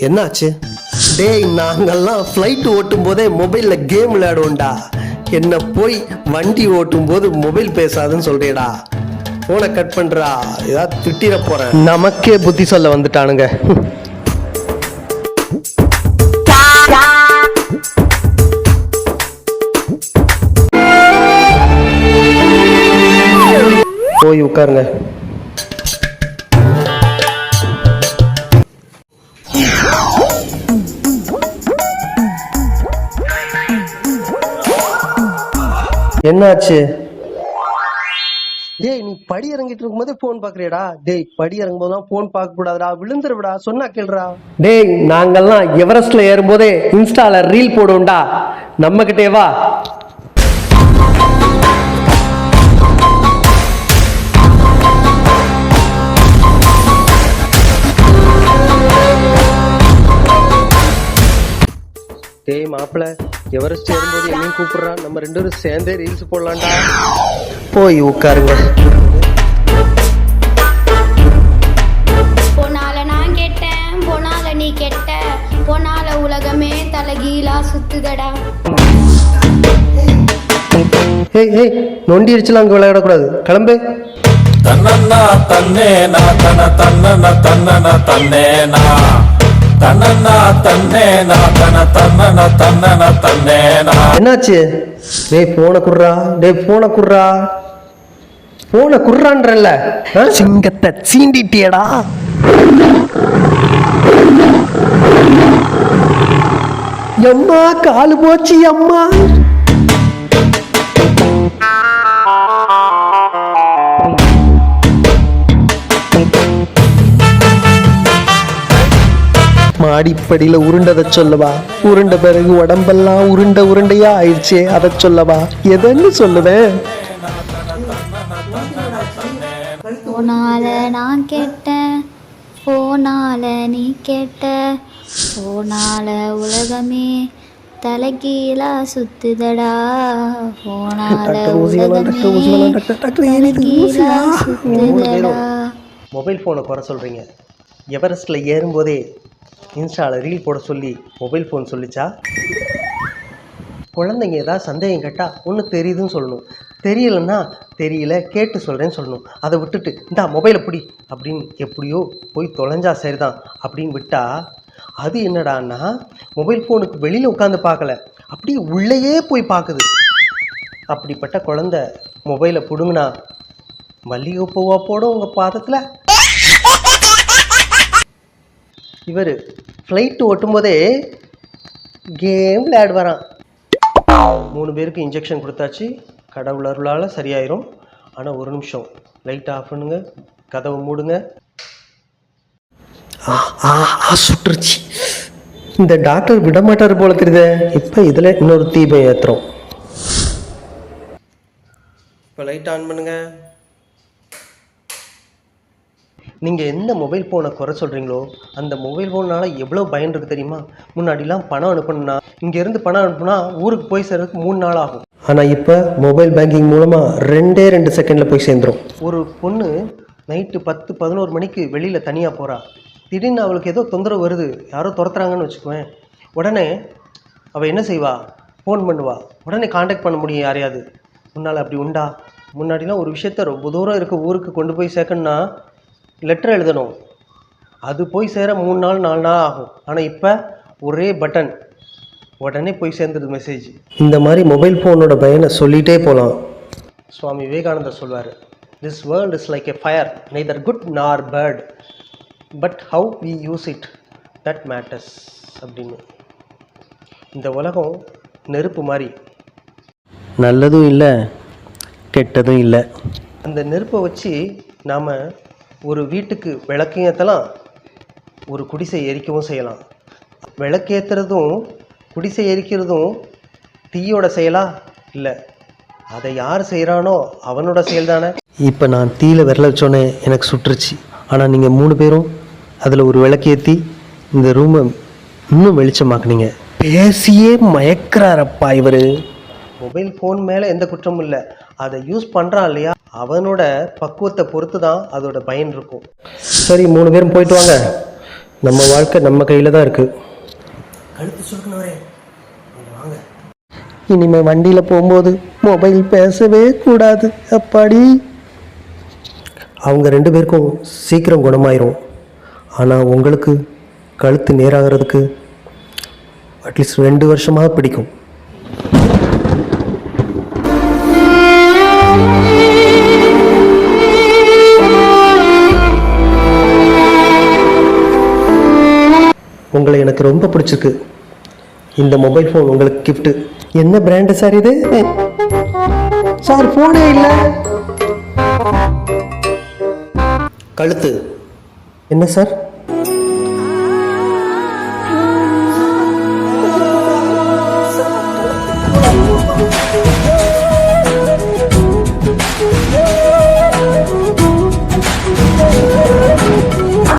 என்னாச்சு? டேய், நாங்கெல்லாம் ஃப்ளைட் ஓட்டும் போதே மொபைல்ல கேம் விளையாடுவோம்டா. என்ன போய் வண்டி ஓட்டும் போது மொபைல் பேசாதுன்னு சொல்றேடா. போனை கட் பண்றா, ஏதாவது திட்டிட போறேன். நமக்கே புத்தி சொல்ல வந்துட்டானுங்க. போய் உட்காருங்க. என்னாச்சு? டேய், நீ படி இறங்கிட்டு இருக்கும் போதே போன் பாக்குறியடா. டேய், படி இறங்கும் போதெல்லாம் போன் பார்க்க கூடாதுடா, விழுந்துருவிடா. சொன்னா கேளுடா. டேய், நாங்கெல்லாம் எவரெஸ்ட்ல ஏறும் போதே இன்ஸ்டால ரீல் போடுவோம்டா. நம்ம கிட்டே வா. டேய் மாப்பிள்ள, எவரெஸ்ட் ஏறும்போது என்னையும் கூப்பிடுறான். நம்ம ரெண்டு பேரும் சேர்ந்தே ரீல்ஸ் போடலாம்டா. போய் உட்காருங்க. போனால நான் கெட்டேன், போனால நீ கெட்ட, போனால உலகமே தலைகீழா சுத்துதடா. நொண்டி அடிச்சுலாம் அங்க விளையாடக்கூடாது. கிளம்பு. தன்னன்னா தன்னேனா தன தன்னன தன்னன தன்னேனா தன்னன்னா தன்னேனா தன தன்னன தன்னன தன்னேனா. என்னாச்சு? டேய் போன குர்ரா, டேய் போன குர்ரா, போன குர்ரான்றல்ல. சிங்கத்தை சீண்டிட்டியடா. எம்மா காலு போச்சு அம்மா. மாடிப்படியில உருண்டதை சொல்லவா? உருண்ட பிறகு உடம்பெல்லாம் உருண்டையா ஆயிடுச்சே, அதை சொல்லவா? எதன்னு சொல்லுவேன்? போனால நான் கெட்டேன், போனால நீ கெட்ட, போனால உலகமே தலைகீழா சுத்துதடா. போனால உலகமே தலைகீழா சுத்துதடா. மொபைல் போனை குறை சொல்றீங்க. எவரெஸ்ட்ல ஏறும்போதே இன்ஸ்டால ரீல் போட சொல்லி மொபைல் ஃபோன் சொல்லிச்சா? குழந்தைங்க ஏதாவது சந்தேகம் கேட்டால் ஒன்று தெரியுதுன்னு சொல்லணும், தெரியலைன்னா தெரியல கேட்டு சொல்கிறேன்னு சொல்லணும். அதை விட்டுட்டு இந்தா மொபைலை பிடி அப்படின்னு எப்படியோ போய் தொலைஞ்சா சரிதான் அப்படின்னு விட்டா அது என்னடான்னா மொபைல் ஃபோனுக்கு வெளியில் உட்காந்து பார்க்கல, அப்படியே உள்ளேயே போய் பார்க்குது. அப்படிப்பட்ட குழந்தை மொபைலை பிடுங்கினா மல்லிகை பூவா போடும் உங்கள் பாதத்தில். இவர் ஃப்ளைட்டு ஓட்டும் போதே கேம் விளையாடுவாரான். 3 பேருக்கு இன்ஜெக்ஷன் கொடுத்தாச்சு. கடவுள் அருளால் சரியாயிரும். ஆனால் ஒரு நிமிஷம் லைட் ஆஃப் பண்ணுங்க, கதவை மூடுங்க. சுட்டுருச்சு. இந்த டாக்டர் விட மாட்டார் போல தெரியுது. இப்போ இதில் இன்னொரு தீபம் ஏற்றுறோம். இப்போ லைட் ஆன் பண்ணுங்க. நீங்கள் எந்த மொபைல் ஃபோனை குறை சொல்கிறீங்களோ அந்த மொபைல் ஃபோனால் எவ்வளோ பயன் இருக்குது தெரியுமா? முன்னாடிலாம் பணம் அனுப்பணும்னா இங்கேருந்து பணம் அனுப்புனா ஊருக்கு போய் சேர்றதுக்கு 3 நாள் ஆகும். ஆனால் இப்போ மொபைல் பேங்கிங் மூலமாக 2 செகண்டில் போய் சேர்ந்துடும். ஒரு பொண்ணு நைட்டு 10-11 மணிக்கு வெளியில் தனியாக போகிறா. திடீர்னு அவளுக்கு ஏதோ தொந்தரவு வருது, யாரோ துரத்துறாங்கன்னு வச்சுக்குவேன். உடனே அவள் என்ன செய்வா? ஃபோன் பண்ணுவா. உடனே காண்டாக்ட் பண்ண முடியும் யாரையாவது. முன்னால் அப்படி உண்டா? முன்னாடிலாம் ஒரு விஷயத்த ரொம்ப தூரம் இருக்க ஊருக்கு கொண்டு போய் சேர்க்கணுன்னா லெட்டர் எழுதணும். அது போய் சேர 3 நாள் 4 நாள் ஆகும். ஆனால் இப்போ ஒரே பட்டன், உடனே போய் சேர்ந்துடுது மெசேஜ். இந்த மாதிரி மொபைல் ஃபோனோட பயனை சொல்லிகிட்டே போகலாம். சுவாமி விவேகானந்தர் சொல்வார், this world is like a fire, neither good nor bad, but how we use it that matters அப்படின்னு. இந்த உலகம் நெருப்பு மாதிரி, நல்லதும் இல்லை கெட்டதும் இல்லை. அந்த நெருப்பை வச்சு நாம் ஒரு வீட்டுக்கு விளக்கையும் ஏற்றலாம், ஒரு குடிசை எரிக்கவும் செய்யலாம். விளக்கேற்றுறதும் குடிசை எரிக்கிறதும் தீயோட செயலா? இல்லை, அதை யார் செய்கிறானோ அவனோட செயல் தானே. இப்போ நான் தீயில் விரல வச்சோன்னே எனக்கு சுட்டுருச்சு. ஆனால் நீங்கள் 3 பேரும் அதில் ஒரு விளக்கேற்றி இந்த ரூமை இன்னும் வெளிச்சமாக்குனீங்க. பேசியே மயக்கிறாரப்பா இவர். மொபைல் ஃபோன் மேலே எந்த குற்றமும் இல்லை, அதை யூஸ் பண்ணுறான் இல்லையா, அவனோட பக்குவத்தை பொறுத்து தான் அதோட பயன் இருக்கும். சரி, 3 பேரும் போயிட்டு வாங்க. நம்ம வாழ்க்கை நம்ம கையில் தான் இருக்குது. கழுத்து சுருக்கணவரே வாங்க. இனிமேல் வண்டியில் போகும்போது மொபைல் பேசவே கூடாது. அப்பாடி. அவங்க 2 பேருக்கும் சீக்கிரம் குணமாயிரும். ஆனால் உங்களுக்கு கழுத்து நேராகிறதுக்கு அட்லீஸ்ட் 2 வருஷமாக பிடிக்கும். உங்களை எனக்கு ரொம்ப பிடிச்சிருக்கு. இந்த மொபைல் ஃபோன் உங்களுக்கு கிஃப்ட்டு. என்ன பிராண்டு சார் இது? சார் ஃபோனே இல்லை. கழுத்து என்ன சார்?